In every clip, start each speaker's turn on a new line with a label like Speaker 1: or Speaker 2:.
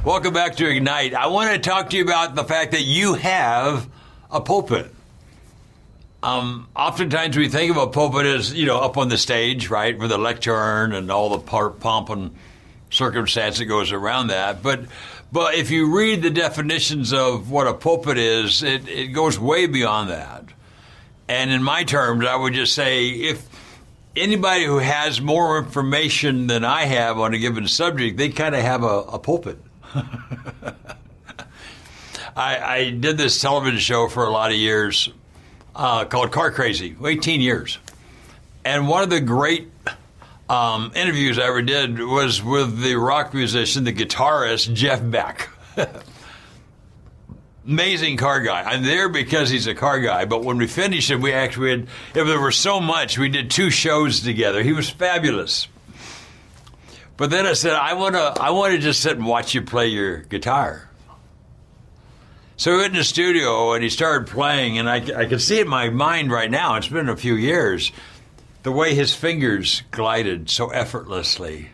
Speaker 1: Welcome back to Ignite. I want to talk to you about the fact that you have a pulpit. Oftentimes we think of a pulpit as, up on the stage, right, with a lectern and all the pomp and circumstance that goes around that. But if you read the definitions of what a pulpit is, it goes way beyond that. And in my terms, I would just say if anybody who has more information than I have on a given subject, they kind of have a pulpit. I did this television show for a lot of years called Car Crazy, 18 years. And one of the great interviews I ever did was with the rock musician, the guitarist, Jeff Beck. Amazing car guy. I'm there because he's a car guy, but when we finished it, we actually had, if there were so much, we did 2 shows together. He was fabulous. But then I said, I want to just sit and watch you play your guitar. So we went in the studio and he started playing, and I can see it in my mind right now. It's been a few years. The way his fingers glided so effortlessly.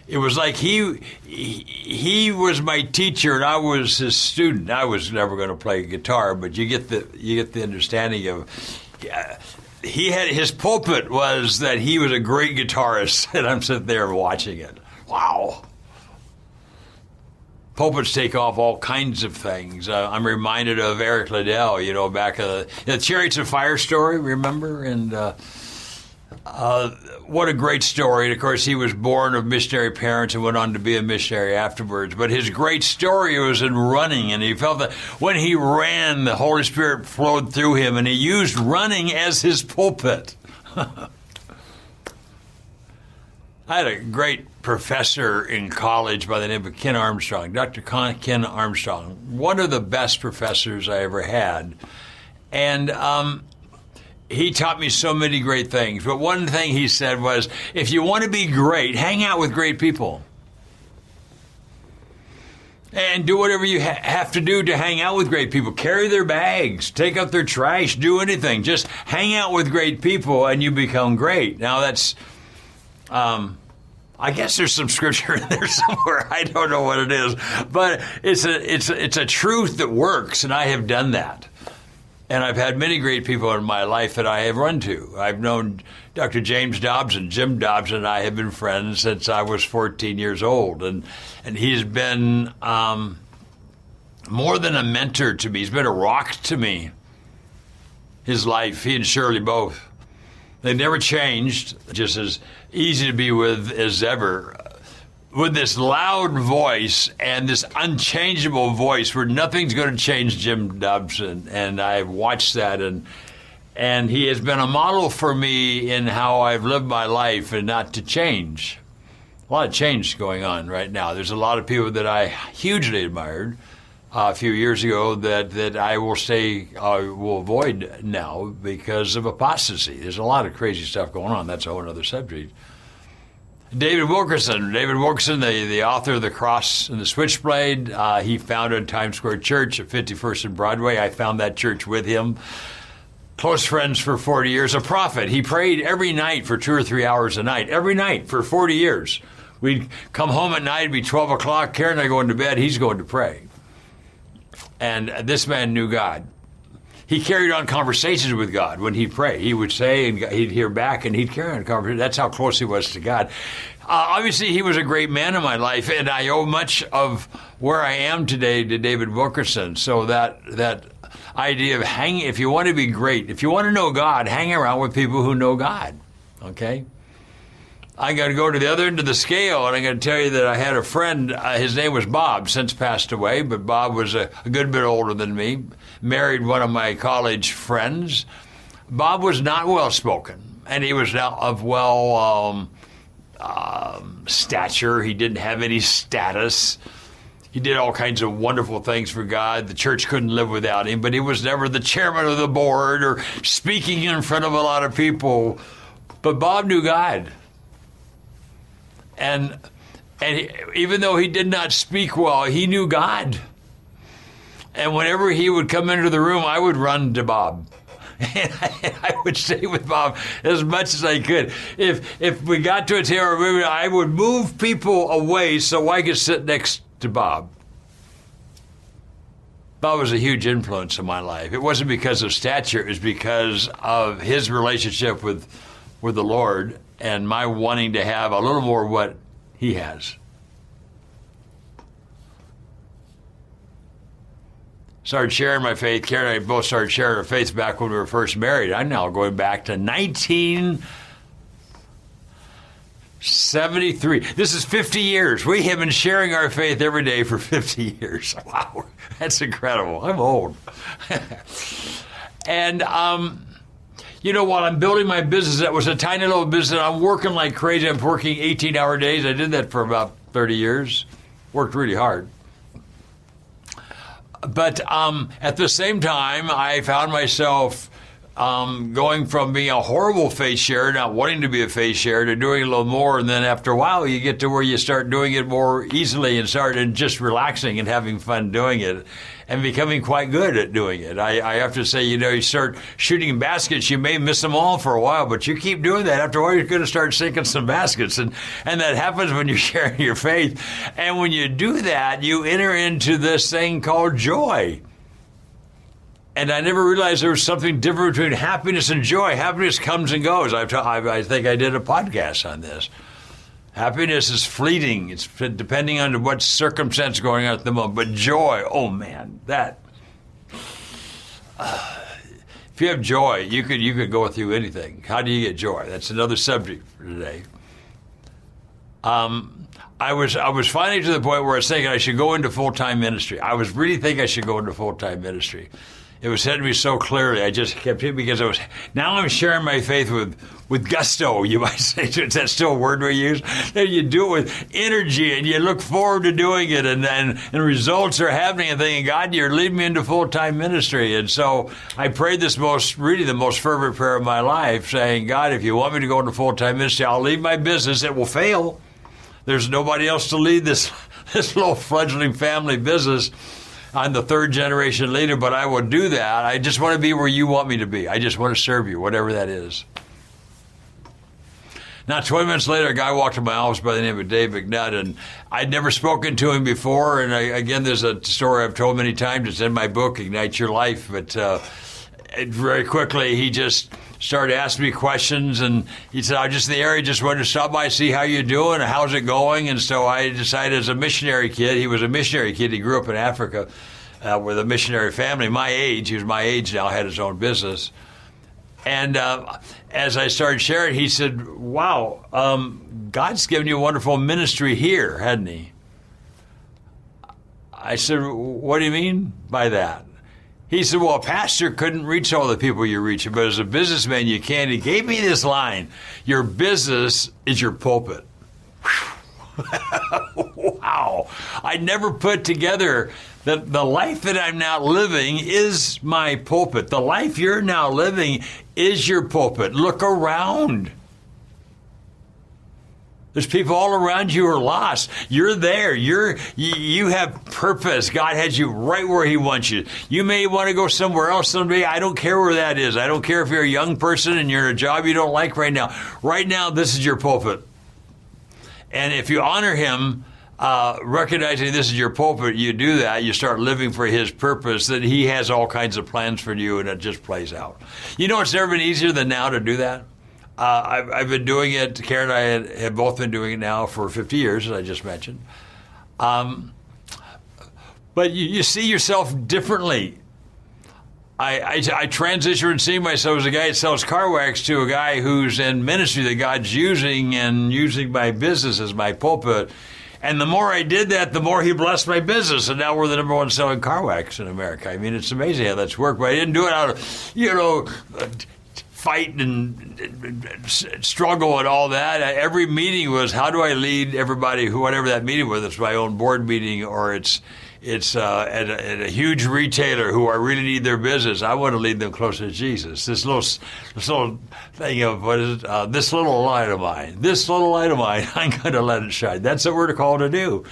Speaker 1: It was like he was my teacher and I was his student. I was never going to play guitar, but you get the understanding of. His pulpit was that he was a great guitarist, and I'm sitting there watching it. Wow. Pulpits take off all kinds of things. I'm reminded of Eric Liddell, back the Chariots of Fire story, remember? And what a great story. And of course, he was born of missionary parents and went on to be a missionary afterwards. But his great story was in running, and he felt that when he ran, the Holy Spirit flowed through him, and he used running as his pulpit. I had a great professor in college by the name of Ken Armstrong, Dr. Ken Armstrong, one of the best professors I ever had. And he taught me so many great things. But one thing he said was, if you want to be great, hang out with great people. And do whatever you have to do to hang out with great people. Carry their bags, take up their trash, do anything. Just hang out with great people and you become great. Now that's... I guess there's some scripture in there somewhere. I don't know what it is, but it's a truth that works, and I have done that. And I've had many great people in my life that I have run to. I've known Dr. James Dobson. Jim Dobson and I have been friends since I was 14 years old, and he's been more than a mentor to me. He's been a rock to me. His life, he and Shirley both. They never changed, just as easy to be with as ever. With this loud voice and this unchangeable voice where nothing's going to change Jim Dobson. And I've watched that, and he has been a model for me in how I've lived my life and not to change. A lot of change going on right now. There's a lot of people that I hugely admired a few years ago that I will avoid now because of apostasy. There's a lot of crazy stuff going on. That's a whole other subject. David Wilkerson, the author of The Cross and the Switchblade, he founded Times Square Church at 51st and Broadway. I found that church with him. Close friends for 40 years. A prophet. He prayed every night for 2 or 3 hours a night. Every night for 40 years. We'd come home at night, it'd be 12 o'clock. Karen and I going to bed. He's going to pray. And this man knew God. He carried on conversations with God when he'd pray. He would say, and he'd hear back, and he'd carry on conversations. That's how close he was to God. Obviously, he was a great man in my life, and I owe much of where I am today to David Wilkerson. So that idea of hanging, if you want to be great, if you want to know God, hang around with people who know God, okay? I got to go to the other end of the scale, and I'm going to tell you that I had a friend, his name was Bob, since passed away, but Bob was a good bit older than me, married one of my college friends. Bob was not well-spoken, and he was not of stature. He didn't have any status. He did all kinds of wonderful things for God. The church couldn't live without him, but he was never the chairman of the board or speaking in front of a lot of people. But Bob knew God. And even though he did not speak well, he knew God. And whenever he would come into the room, I would run to Bob. And I would stay with Bob as much as I could. If we got to a table, I would move people away so I could sit next to Bob. Bob was a huge influence in my life. It wasn't because of stature. It was because of his relationship with the Lord and my wanting to have a little more what he has. Started sharing my faith. Karen and I both started sharing our faith back when we were first married. I'm now going back to 1973. This is 50 years. We have been sharing our faith every day for 50 years. Wow, that's incredible. I'm old. And, while I'm building my business, that was a tiny little business. I'm working like crazy. I'm working 18-hour days. I did that for about 30 years. Worked really hard. But at the same time, I found myself going from being a horrible faith sharer, not wanting to be a faith sharer, to doing a little more. And then after a while, you get to where you start doing it more easily and start just relaxing and having fun doing it and becoming quite good at doing it. I have to say, you start shooting baskets. You may miss them all for a while, but you keep doing that. After a while, you're going to start sinking some baskets. And that happens when you're sharing your faith. And when you do that, you enter into this thing called joy. And I never realized there was something different between happiness and joy. Happiness comes and goes. I think I did a podcast on this. Happiness is fleeting. It's depending on what circumstance going on at the moment. But joy, oh man, that. If you have joy, you could go through anything. How do you get joy? That's another subject for today. I was finally to the point where I was thinking I should go into full-time ministry. I was really thinking I should go into full-time ministry. It was said to me so clearly. I just kept it because now I'm sharing my faith with gusto, you might say. Is that still a word we use? And you do it with energy and you look forward to doing it and results are happening and thinking, God, you're leading me into full-time ministry. And so I prayed the most fervent prayer of my life, saying, God, if you want me to go into full-time ministry, I'll leave my business. It will fail. There's nobody else to lead this little fledgling family business. I'm the third generation leader, but I will do that. I just want to be where you want me to be. I just want to serve you, whatever that is. Now, 20 minutes later, a guy walked in my office by the name of Dave McNutt, and I'd never spoken to him before. And again, there's a story I've told many times. It's in my book, Ignite Your Life. But very quickly, he just started asking me questions, and he said, I'm just in the area, just wanted to stop by, see how you're doing, how's it going? And so I decided as a missionary kid, he was a missionary kid, he grew up in Africa with a missionary family, my age, he was my age now, had his own business. And as I started sharing, he said, wow, God's given you a wonderful ministry here, hadn't he? I said, what do you mean by that? He said, well, a pastor couldn't reach all the people you're reaching, but as a businessman, you can. He gave me this line, your business is your pulpit. Wow. I never put together that the life that I'm now living is my pulpit. The life you're now living is your pulpit. Look around. There's people all around you who are lost. You're there. You have purpose. God has you right where he wants you. You may want to go somewhere else someday. I don't care where that is. I don't care if you're a young person and you're in a job you don't like right now. Right now, this is your pulpit. And if you honor him, recognizing this is your pulpit, you do that, you start living for his purpose, that he has all kinds of plans for you, and it just plays out. You know, it's never been easier than now to do that. I've been doing it. Karen and I have both been doing it now for 50 years, as I just mentioned. But you see yourself differently. I transition from seeing myself as a guy that sells car wax to a guy who's in ministry that God's using and using my business as my pulpit. And the more I did that, the more he blessed my business. And now we're the number one selling car wax in America. I mean, it's amazing how that's worked. But I didn't do it out of, fight and struggle and all that. Every meeting was, how do I lead everybody, whatever that meeting was, it's my own board meeting or it's at a huge retailer who I really need their business. I want to lead them closer to Jesus. This little thing of, what is it? This little light of mine, I'm going to let it shine. That's what we're called to do.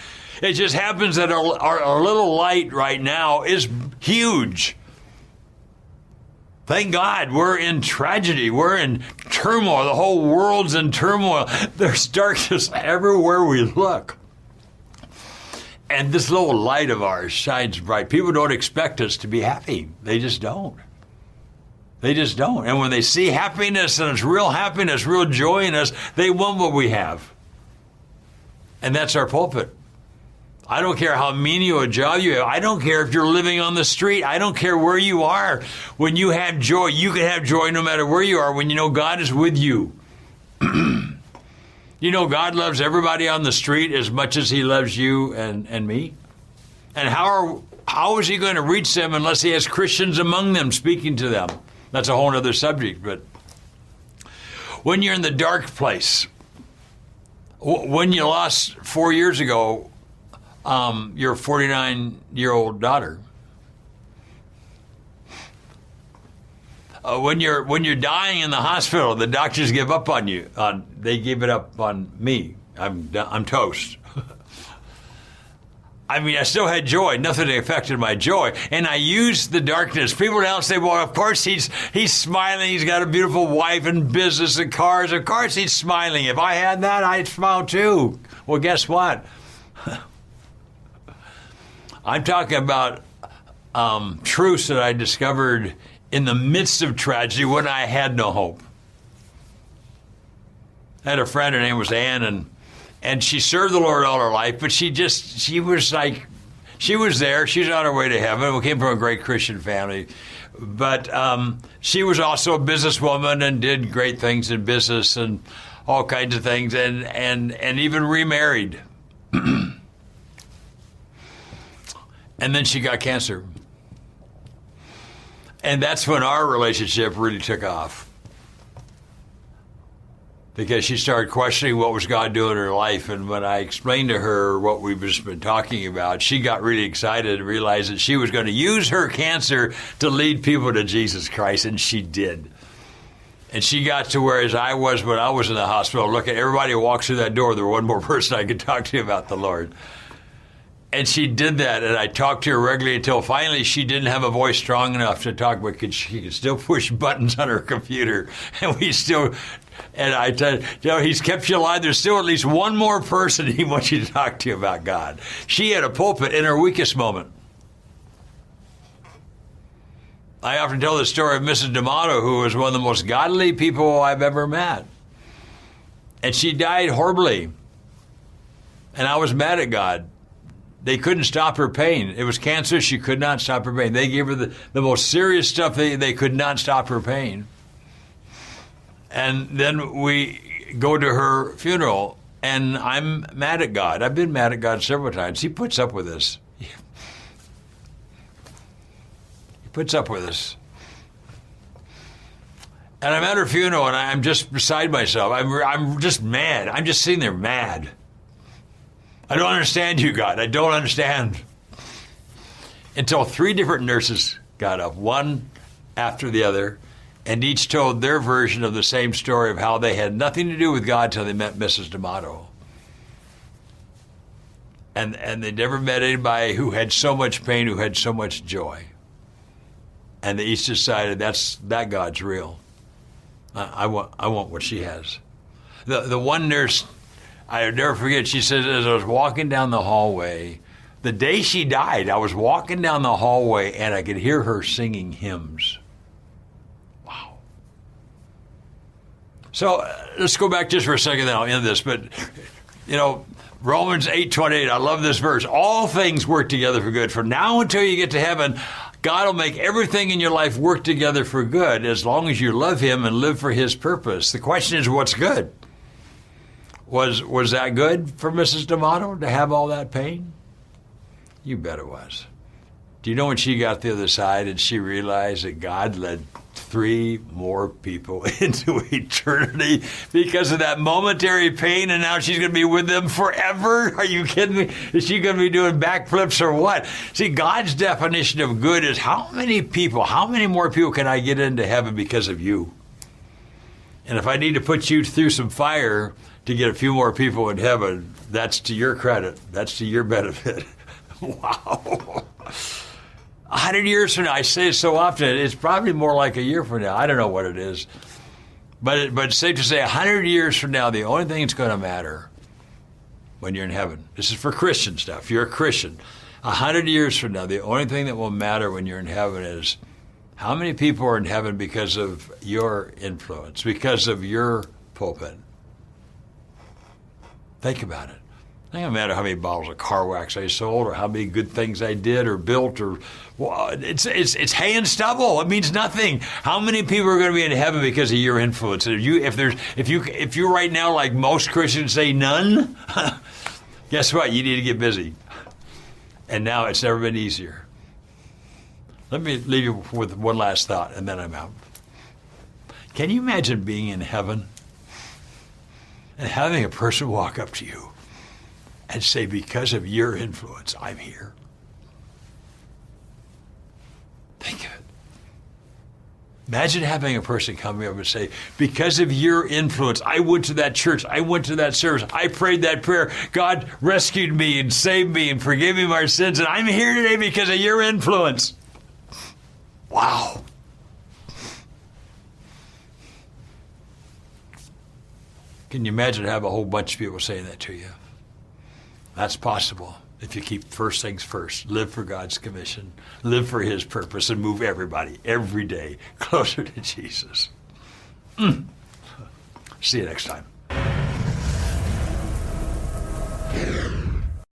Speaker 1: It just happens that our little light right now is huge. Thank God we're in tragedy. We're in turmoil. The whole world's in turmoil. There's darkness everywhere we look. And this little light of ours shines bright. People don't expect us to be happy. They just don't. They just don't. And when they see happiness, and it's real happiness, real joy in us, they want what we have. And that's our pulpit. I don't care how menial a job you have. I don't care if you're living on the street. I don't care where you are. When you have joy, you can have joy no matter where you are when you know God is with you. You know God loves everybody on the street as much as he loves you and me. And how is he going to reach them unless he has Christians among them speaking to them? That's a whole other subject. But when you're in the dark place, when you lost 4 years ago, your 49-year-old daughter, when you're dying in the hospital, the doctors give up on you. They gave it up on me. I'm toast. I mean, I still had joy. Nothing affected my joy. And I used the darkness. People now say, well, of course he's smiling. He's got a beautiful wife and business and cars. Of course he's smiling. If I had that, I'd smile too. Well, guess what? I'm talking about truths that I discovered in the midst of tragedy when I had no hope. I had a friend, her name was Ann, and she served the Lord all her life, but she was there. She's on her way to heaven. We came from a great Christian family. But she was also a businesswoman and did great things in business and all kinds of things, and even remarried. And then she got cancer. And that's when our relationship really took off. Because she started questioning what was God doing in her life. And when I explained to her what we've just been talking about, she got really excited and realized that she was going to use her cancer to lead people to Jesus Christ. And she did. And she got to where as I was when I was in the hospital. Look, at everybody who walks through that door, there was one more person I could talk to about the Lord. And she did that, and I talked to her regularly until finally she didn't have a voice strong enough to talk, but she could still push buttons on her computer. And I tell you, he's kept you alive. There's still at least one more person he wants you to talk to about God. She had a pulpit in her weakest moment. I often tell the story of Mrs. D'Amato, who was one of the most godly people I've ever met. And she died horribly. And I was mad at God. They couldn't stop her pain. It was cancer. She could not stop her pain. They gave her the most serious stuff. They could not stop her pain. And then we go to her funeral, and I'm mad at God. I've been mad at God several times. He puts up with this. He puts up with us. And I'm at her funeral, and I'm just beside myself. I'm just mad. I'm just sitting there mad. I don't understand you, God. I don't understand. Until 3 different nurses got up, one after the other, and each told their version of the same story of how they had nothing to do with God till they met Mrs. D'Amato. And they never met anybody who had so much pain, who had so much joy. And they each decided that God's real. I want what she has. The one nurse, I'll never forget, she said, as I was walking down the hallway, the day she died, I was walking down the hallway and I could hear her singing hymns. Wow. So let's go back just for a second, then I'll end this. But, Romans 8:28, I love this verse. All things work together for good. From now until you get to heaven, God will make everything in your life work together for good as long as you love him and live for his purpose. The question is, what's good? Was that good for Mrs. D'Amato to have all that pain? You bet it was. Do you know when she got to the other side and she realized that God led 3 more people into eternity because of that momentary pain, and now she's going to be with them forever? Are you kidding me? Is she going to be doing backflips or what? See, God's definition of good is how many more people can I get into heaven because of you? And if I need to put you through some fire to get a few more people in heaven, that's to your credit. That's to your benefit. Wow. 100 years from now, I say it so often, it's probably more like a year from now. I don't know what it is. But it's safe to say 100 years from now, the only thing that's going to matter when you're in heaven. This is for Christian stuff. If you're a Christian, 100 years from now, the only thing that will matter when you're in heaven is how many people are in heaven because of your influence, because of your pulpit. Think about it. It doesn't matter how many bottles of car wax I sold or how many good things I did or built or it's hay and stubble. It means nothing. How many people are going to be in heaven because of your influence? If you right now, like most Christians, say none, guess what? You need to get busy. And now it's never been easier. Let me leave you with one last thought, and then I'm out. Can you imagine being in heaven and having a person walk up to you and say, because of your influence, I'm here? Think of it. Imagine having a person come up and say, because of your influence, I went to that church, I went to that service, I prayed that prayer, God rescued me and saved me and forgave me my sins, and I'm here today because of your influence. Wow. Can you imagine having a whole bunch of people saying that to you? That's possible if you keep first things first. Live for God's commission. Live for His purpose and move everybody, every day, closer to Jesus. See you next time.